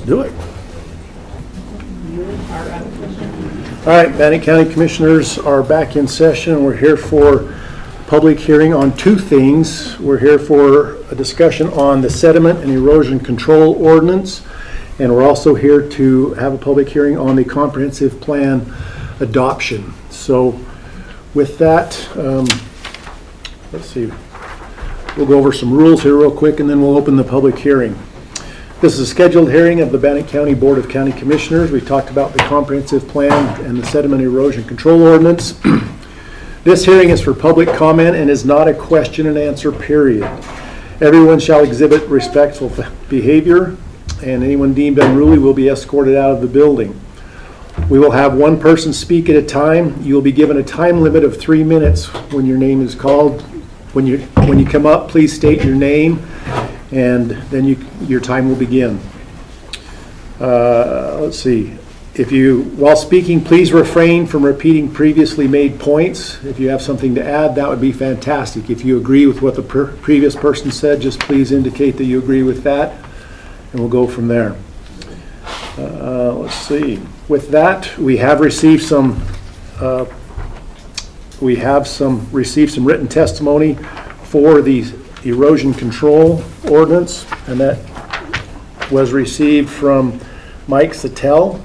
do it. All right, Bannock County Commissioners are back in session. We're here for public hearing on two things. We're here for a discussion on the sediment and erosion control ordinance, and we're also here to have a public hearing on the comprehensive plan adoption. So with that, let's see, we'll go over some rules here real quick and then we'll open the public hearing. This is a scheduled hearing of the Bannock County Board of County Commissioners. We talked about the comprehensive plan and the sediment erosion control ordinance. This hearing is for public comment and is not a question and answer period. Everyone shall exhibit respectful behavior, and anyone deemed unruly will be escorted out of the building. We will have one person speak at a time. You will be given a time limit of 3 minutes when your name is called. When you come up, please state your name, and then your time will begin. Let's see. While speaking, please refrain from repeating previously made points. If you have something to add, that would be fantastic. If you agree with what the previous person said, just please indicate that you agree with that, and we'll go from there. Let's see. With that, we have received some written testimony for the erosion control ordinance, and that was received from Mike Sattel,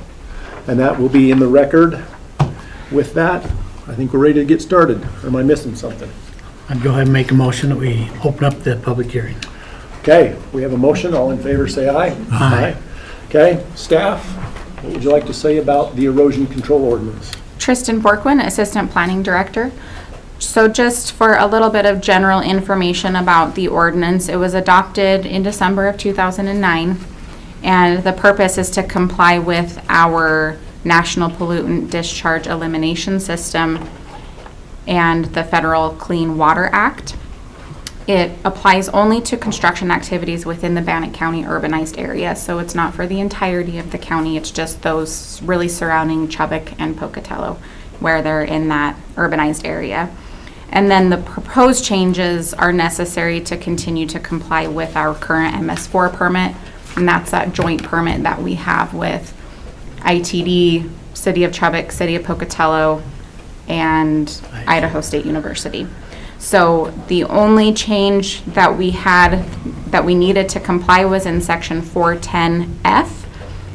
and that will be in the record. With that, I think we're ready to get started. Or am I missing something? I'd go ahead and make a motion that we open up the public hearing. Okay, we have a motion. All in favor say aye. Aye. Okay, staff, what would you like to say about the erosion control ordinance? Tristan Borkwin, Assistant Planning Director. So just for a little bit of general information about the ordinance, it was adopted in December of 2009, and the purpose is to comply with our National Pollutant Discharge Elimination System and the Federal Clean Water Act. It applies only to construction activities within the Bannock County urbanized area, so it's not for the entirety of the county. It's just those really surrounding Chubbuck and Pocatello where they're in that urbanized area. And then the proposed changes are necessary to continue to comply with our current MS4 permit, and that's that joint permit that we have with ITD, City of Chubbuck, City of Pocatello, and Idaho State University. So the only change that we needed to comply was in section 410F,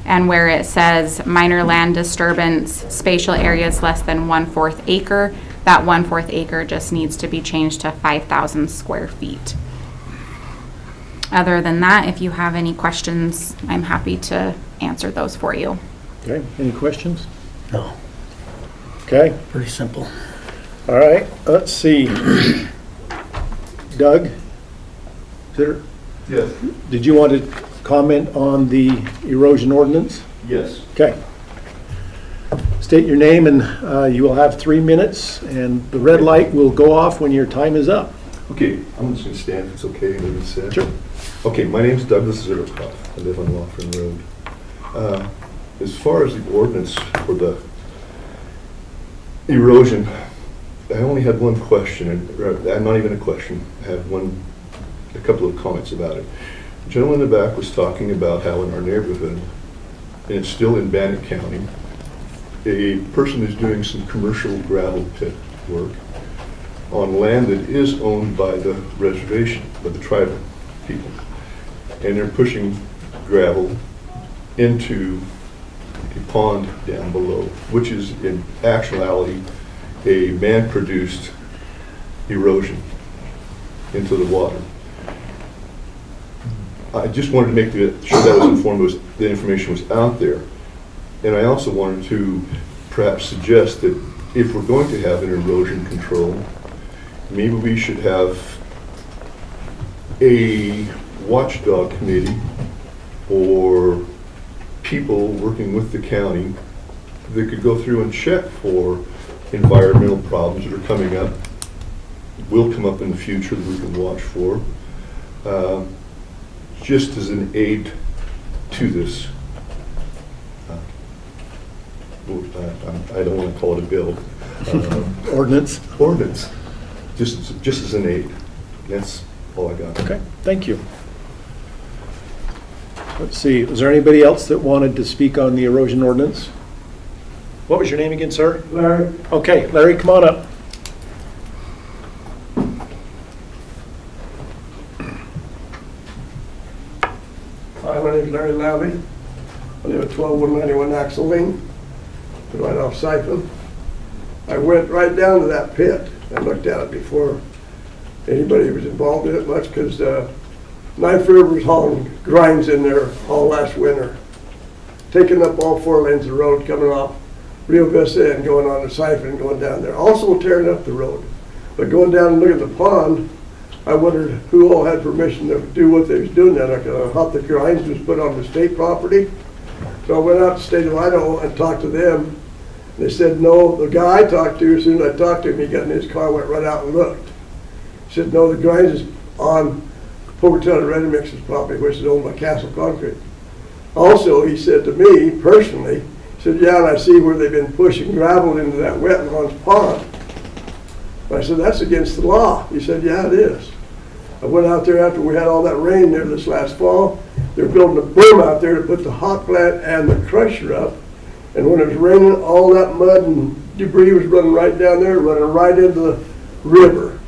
and where it says minor land disturbance, spatial areas less than 1/4 acre, that 1/4 acre just needs to be changed to 5,000 square feet. Other than that, if you have any questions, I'm happy to answer those for you. Okay, any questions? No, Okay, pretty simple. all right, let's see. Doug? Yes. Did you want to comment on the erosion ordinance? Yes. Okay. State your name, and you will have 3 minutes, and the red light will go off when your time is up. Okay, I'm just going to stand if it's okay to be said. Sure. Okay, my name's Douglas Zerkoff. I live on Laughlin Road. As far as the ordinance for the erosion, I only had one question, and not even a question. I have a couple of comments about it. The gentleman in the back was talking about how in our neighborhood, and it's still in Bannock County, a person is doing some commercial gravel pit work on land that is owned by the reservation, by the tribal people. And they're pushing gravel into a pond down below, which is in actuality a man-produced erosion into the water. I just wanted to make sure that was informed, the information was out there. And I also wanted to perhaps suggest that if we're going to have an erosion control, maybe we should have a watchdog committee or people working with the county that could go through and check for environmental problems that are coming up, will come up in the future that we can watch for, just as an aid to this. I don't want to call it a bill. Ordinance? Ordinance, just as an aid. That's all I got. Okay, thank you. Let's see, was there anybody else that wanted to speak on the erosion ordinance? What was your name again, sir? Larry, Okay, Larry, come on up. hi, my name's Larry Lavey. I live at 12191 Axel Lane, right off Siphon. I went right down to that pit and looked at it before anybody was involved in it much, because Knife River was hauling grinds in there all last winter, taking up all 4 lanes of road coming off Rio Vista and going on to Siphon and going down there. Also tearing up the road. But going down and looking at the pond, I wondered who all had permission to do what they was doing down there. I thought the grinds was put on the state property. So I went out to the state of Idaho and talked to them. They said, no, the guy I talked to, as soon as I talked to him, he got in his car, went right out and looked. He said, no, the grinds is on Pocatello Ready Mix's property, which is owned by Castle Concrete. Also, he said to me, personally, he said, yeah, and I see where they've been pushing gravel into that wetlands pond. I said, that's against the law. He said, yeah, it is. I went out there after we had all that rain there this last fall. They're building a berm out there to put the hot plant and the crusher up. And when it was raining, all that mud and debris was running right down there, running right into the river.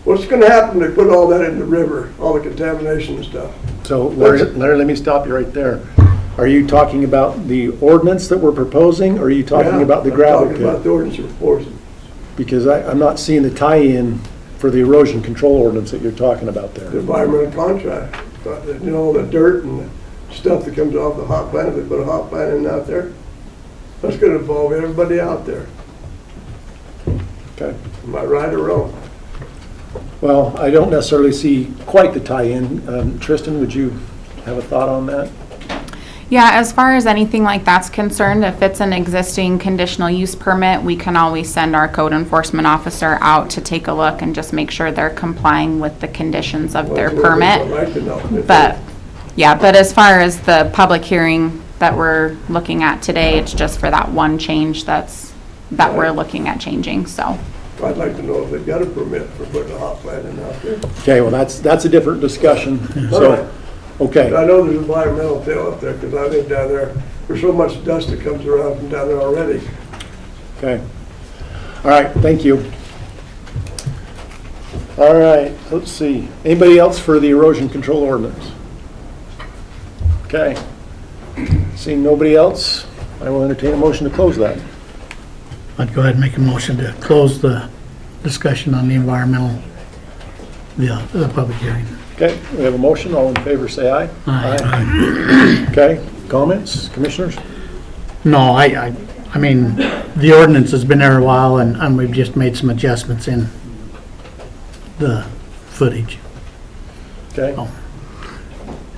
What's going to happen if they put all that in the river, all the contamination and stuff? So Larry, let me stop you right there. Are you talking about the ordinance that we're proposing, or are you talking about the gravel I'm talking about pit? the ordinance you're forcing. Because I'm not seeing the tie-in for the erosion control ordinance that you're talking about there. The environmental contract, you know, the dirt and the stuff that comes off the hot plant, if they put a hot plant in out there, that's going to involve everybody out there. Okay. Am I right or wrong? Well, I don't necessarily see quite the tie-in. Tristan, would you have a thought on that? Yeah, as far as anything like that's concerned, if it's an existing conditional use permit, we can always send our code enforcement officer out to take a look and just make sure they're complying with the conditions of their Well, that's what permit. I'd like to know. If But, yeah, but as far as the public hearing that we're looking at today, it's just for that one change that we're looking at changing, so. I'd like to know if they've got a permit for putting a hot plant in out there. Okay, well, that's a different discussion. All right. So, okay. I know there's environmental tail up there, because I think down there, there's so much dust that comes around from down there already. Okay. All right, thank you. All right, let's see. Anybody else for the erosion control ordinance? Okay. Seeing nobody else, I will entertain a motion to close that. I'd go ahead and make a motion to close the discussion on the environmental, the public hearing. Okay, we have a motion. All in favor, say aye. Aye. Okay, comments, commissioners? No, I mean, the ordinance has been there a while, and we've just made some adjustments in the footage. Okay. Oh.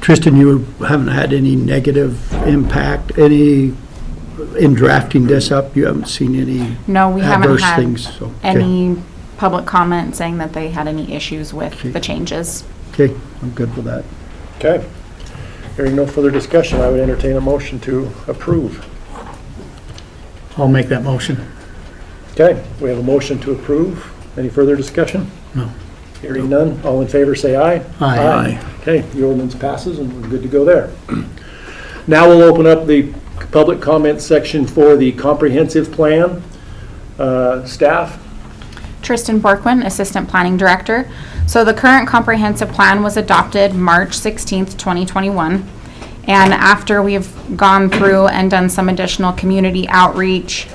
Tristan, you haven't had any negative impact, in drafting this up? You haven't seen any No, we haven't adverse had things? So, okay. any public comment saying that they had any issues with Okay. the changes. Okay, I'm good with that. Okay. Hearing no further discussion, I would entertain a motion to approve. I'll make that motion. Okay, we have a motion to approve. Any further discussion? No. Hearing none, all in favor say aye. Aye. Okay, the ordinance passes and we're good to go there. Now we'll open up the public comment section for the comprehensive plan. Staff? Tristan Borquin, Assistant Planning Director. So the current comprehensive plan was adopted March 16th, 2021. And after we've gone through and done some additional community outreach,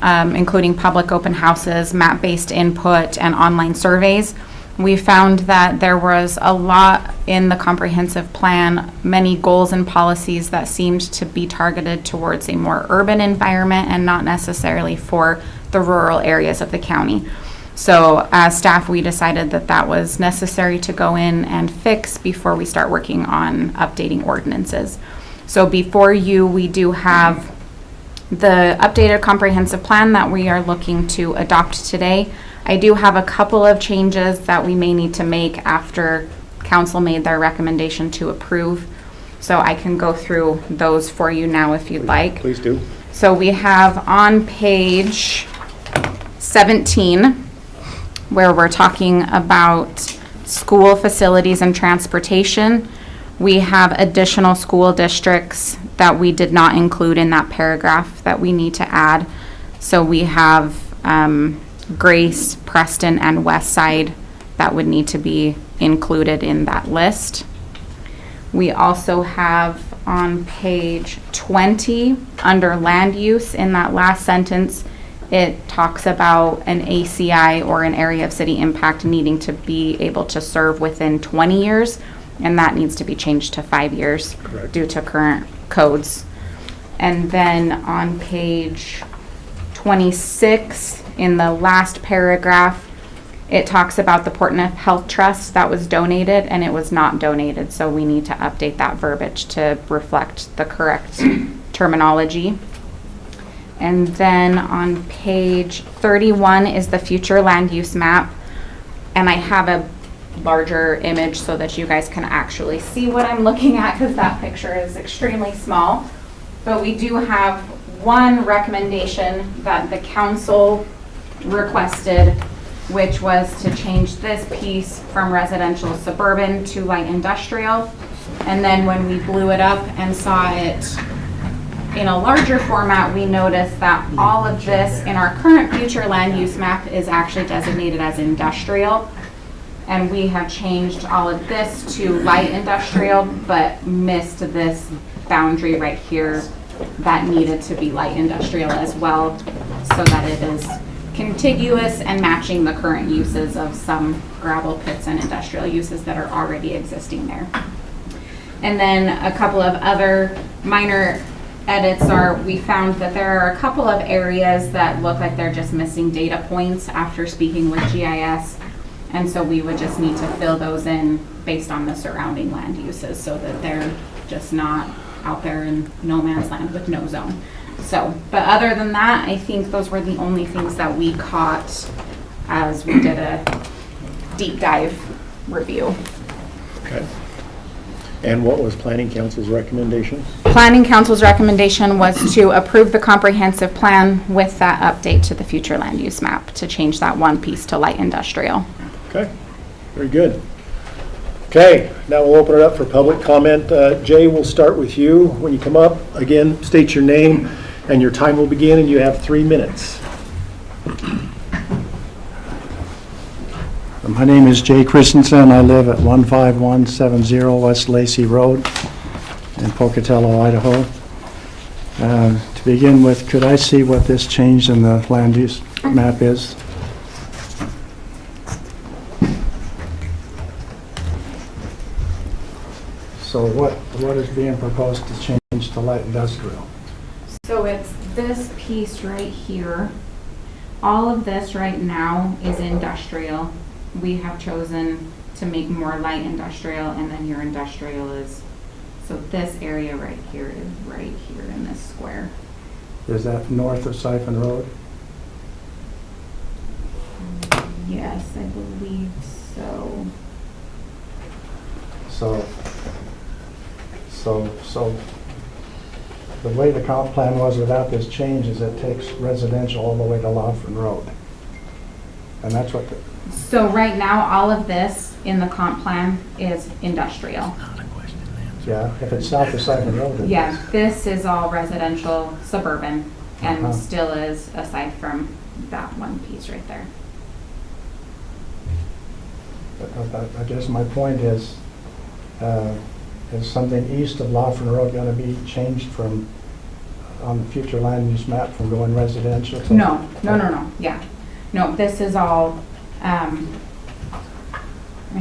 including public open houses, map-based input, and online surveys, we found that there was a lot in the comprehensive plan, many goals and policies that seemed to be targeted towards a more urban environment and not necessarily for the rural areas of the county. So as staff, we decided that that was necessary to go in and fix before we start working on updating ordinances. So before you, we do have the updated comprehensive plan that we are looking to adopt today. I do have a couple of changes that we may need to make after council made their recommendation to approve. So I can go through those for you now if you'd like. Please do. So we have on page 17, where we're talking about school facilities and transportation. We have additional school districts that we did not include in that paragraph that we need to add. So we have Grace, Preston, and West Side that would need to be included in that list. We also have on page 20, under land use, in that last sentence, it talks about an ACI or an area of city impact needing to be able to serve within 20 years, and that needs to be changed to 5 years due to current codes. And then on page 26, in the last paragraph, it talks about the Portneuf Health Trust that was donated, and it was not donated, so we need to update that verbiage to reflect the correct terminology. And then on page 31 is the future land use map, and I have a larger image so that you guys can actually see what I'm looking at, because that picture is extremely small. But we do have one recommendation that the council requested, which was to change this piece from residential suburban to light industrial. And then when we blew it up and saw it in a larger format, we noticed that all of this in our current future land use map is actually designated as industrial. And we have changed all of this to light industrial, but missed this boundary right here that needed to be light industrial as well, so that it is contiguous and matching the current uses of some gravel pits and industrial uses that are already existing there. And then a couple of other minor edits are, we found that there are a couple of areas that look like they're just missing data points after speaking with GIS. And so we would just need to fill those in based on the surrounding land uses so that they're just not out there in no man's land with no zone. So, but other than that, I think those were the only things that we caught as we did a deep dive review. Okay. And what was Planning Council's recommendation? Planning Council's recommendation was to approve the comprehensive plan with that update to the future land use map to change that one piece to light industrial. Okay, very good. Okay, now we'll open it up for public comment. Jay, we'll start with you. When you come up, again, state your name and your time will begin, and you have 3 minutes. My name is Jay Christensen. I live at 15170 West Lacey Road in Pocatello, Idaho. To begin with, could I see what this change in the land use map is? So what is being proposed to change to light industrial? So it's this piece right here. All of this right now is industrial. We have chosen to make more light industrial, and then your industrial is, so this area right here is right here in this square. Is that north of Siphon Road? Yes, I believe so. So the way the comp plan was without this change is it takes residential all the way to Laughlin Road. And that's what the, So right now, all of this in the comp plan is industrial. yeah, if it's south of Siphon Road. it Yeah, is. this is all residential suburban and Uh-huh. still is aside from that one piece right there. But I guess my point is something east of Laughlin Road going to be changed from, on the future land use map, from going residential? to- No, yeah. No, this is all, I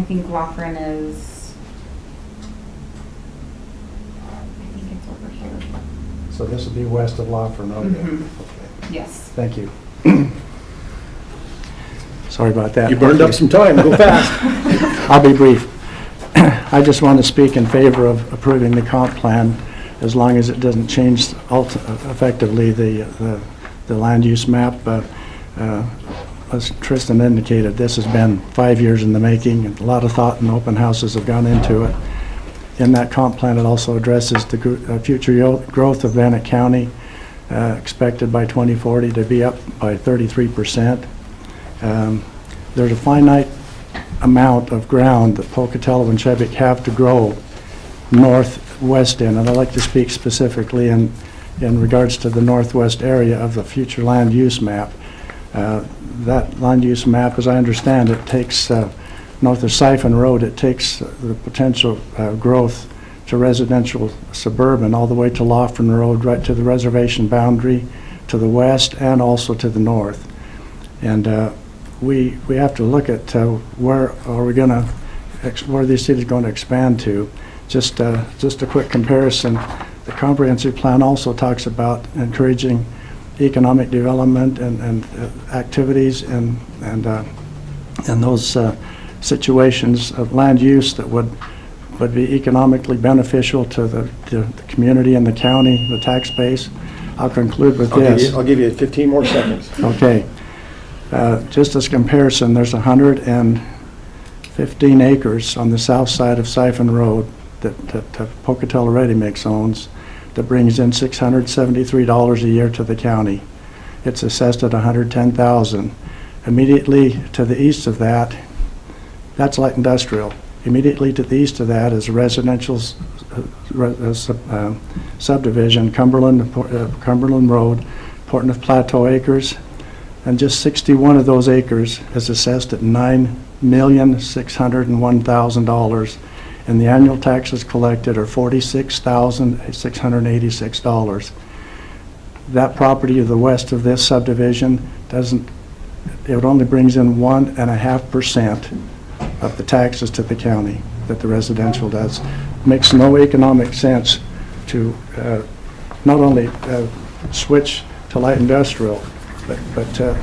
think Laughlin is, I think it's over here. So this will be west of Laughlin Road then? Mhm. Okay. Yes. Thank you. Sorry about that. You burned up some time, go fast. I'll be brief. I just want to speak in favor of approving the comp plan as long as it doesn't change effectively the land use map. As Tristan indicated, this has been 5 years in the making, and a lot of thought and open houses have gone into it. In that comp plan, it also addresses the future growth of Bannock County, expected by 2040 to be up by 33%. There's a finite amount of ground that Pocatello and Chebec have to grow northwest end. And I'd like to speak specifically in regards to the northwest area of the future land use map. That land use map, as I understand it, takes north of Siphon Road, it takes the potential growth to residential suburban all the way to Lofton Road, right to the reservation boundary to the west and also to the north. And we have to look at where these cities are going to expand to. Just a quick comparison. The comprehensive plan also talks about encouraging economic development and activities and those situations of land use that would be economically beneficial to the community and the county, the tax base. I'll conclude with this. I'll give you 15 more seconds. Okay. Just as comparison, there's 115 acres on the south side of Siphon Road that Pocatello Ready Mix owns that brings in $673 a year to the county. It's assessed at $110,000. Immediately to the east of that, that's light industrial. Immediately to the east of that is a residential subdivision, Cumberland Road, Portneuf Plateau Acres, and just 61 of those acres is assessed at $9,601,000, and the annual taxes collected are $46,686. That property to the west of this subdivision it only brings in 1.5% of the taxes to the county that the residential does. Makes no economic sense to not only switch to light industrial, but to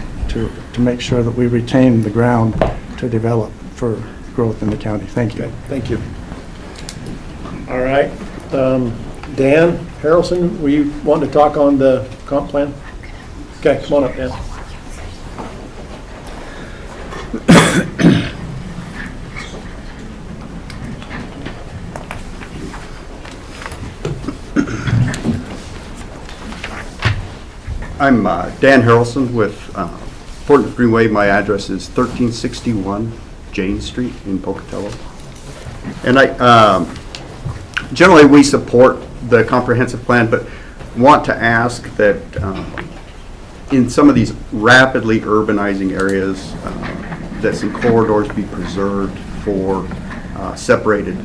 make sure that we retain the ground to develop for growth in the county. Thank you. Okay, thank you. All right. Dan Harrelson, were you wanting to talk on the comp plan? Okay, come on up, Dan. I'm Dan Harrelson with Portneuf Greenway. My address is 1361 Jane Street in Pocatello. And generally we support the comprehensive plan, but want to ask that in some of these rapidly urbanizing areas that some corridors be preserved for separated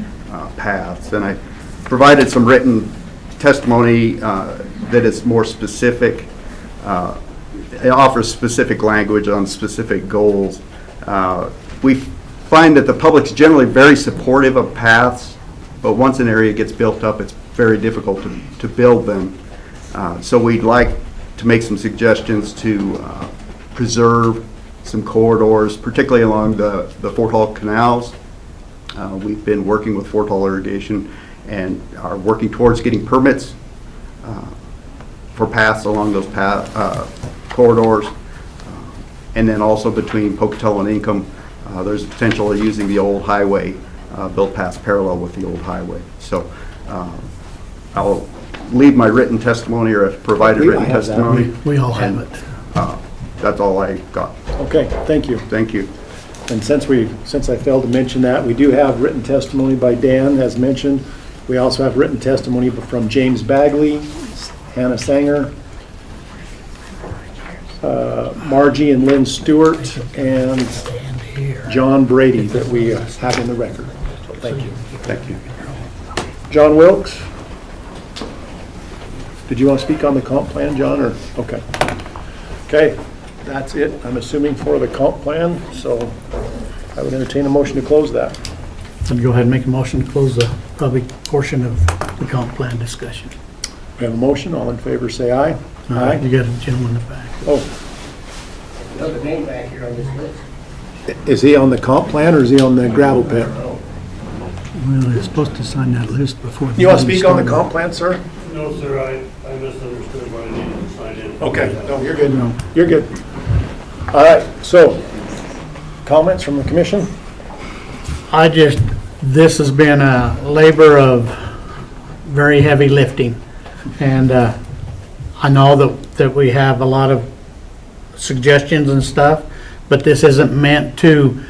paths. And I provided some written testimony that is more specific. It offers specific language on specific goals. We find that the public's generally very supportive of paths, but once an area gets built up, it's very difficult to build them. So we'd like to make some suggestions to preserve some corridors, particularly along the Fort Hall canals. We've been working with Fort Hall Irrigation and are working towards getting permits for paths along those corridors. And then also between Pocatello and Income, there's a potential of using the old highway, built paths parallel with the old highway. So I'll leave my written testimony, or have provided written testimony. We all have it. That's all I got. Okay, thank you. Thank you. And since I failed to mention that, we do have written testimony by Dan, as mentioned. We also have written testimony from James Bagley, Hannah Sanger, Margie and Lynn Stewart, and John Brady that we have in the record. So thank you. Thank you. John Wilkes, did you want to speak on the comp plan, John, or? Okay. Okay, that's it, I'm assuming, for the comp plan, so I would entertain a motion to close that. I'd go ahead and make a motion to close the public portion of the comp plan discussion. We have a motion, all in favor say aye. Aye. You got a gentleman in the back. Oh, Another name back here on this list. is he on the comp plan or is he on the gravel pit? Well, they're supposed to sign that list before. You want to speak on the comp plan, sir? No, sir, I misunderstood what I needed to sign in. Okay, no, you're good. You're good. All right, so, comments from the commission? This has been a labor of very heavy lifting. And I know that we have a lot of suggestions and stuff, but this isn't meant to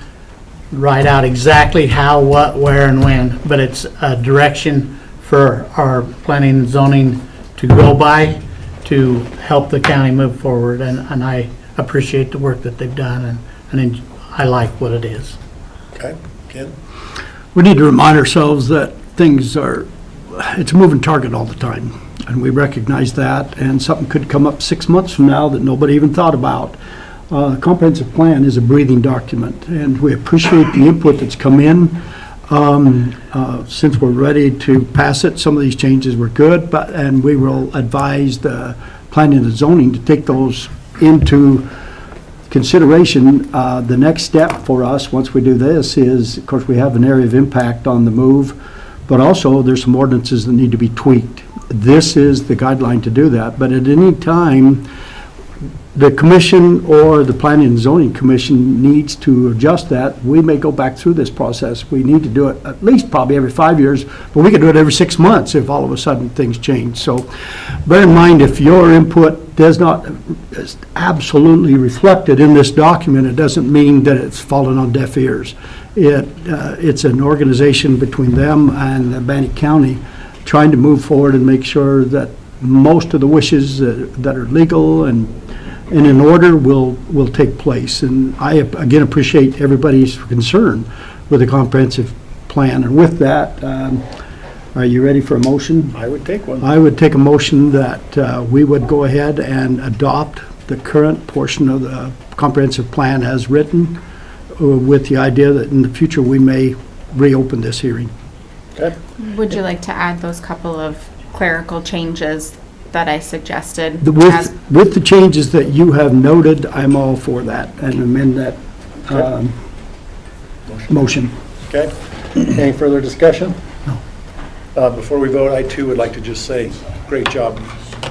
write out exactly how, what, where, and when, but it's a direction for our planning and zoning to go by to help the county move forward, and I appreciate the work that they've done, and I like what it is. Okay, Ken? We need to remind ourselves that it's a moving target all the time, and we recognize that, and something could come up 6 months from now that nobody even thought about. Comprehensive plan is a breathing document, and we appreciate the input that's come in. Since we're ready to pass it, some of these changes were good, and we will advise the planning and zoning to take those into consideration. The next step for us, once we do this, is, of course, we have an area of impact on the move, but also there's some ordinances that need to be tweaked. This is the guideline to do that, but at any time, the commission or the planning and zoning commission needs to adjust that. We may go back through this process. We need to do it at least probably every 5 years, but we can do it every 6 months if all of a sudden things change. So bear in mind, if your input is absolutely reflected in this document, it doesn't mean that it's fallen on deaf ears. It's an organization between them and Bannock County trying to move forward and make sure that most of the wishes that are legal and in order will take place. And I, again, appreciate everybody's concern with the comprehensive plan. And with that, are you ready for a motion? I would take one. I would take a motion that we would go ahead and adopt the current portion of the comprehensive plan as written, with the idea that in the future we may reopen this hearing. Okay. Would you like to add those couple of clerical changes that I suggested? With the changes that you have noted, I'm all for that, and amend that motion. Okay. Any further discussion? No. Before we vote, I too would like to just say, great job.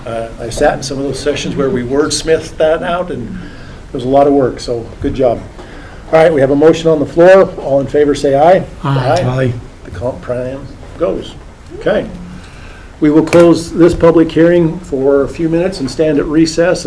I sat in some of those sessions where we wordsmithed that out, and it was a lot of work, so good job. All right, we have a motion on the floor. All in favor, say aye. Aye. The comp plan goes. Okay. We will close this public hearing for a few minutes and stand at recess.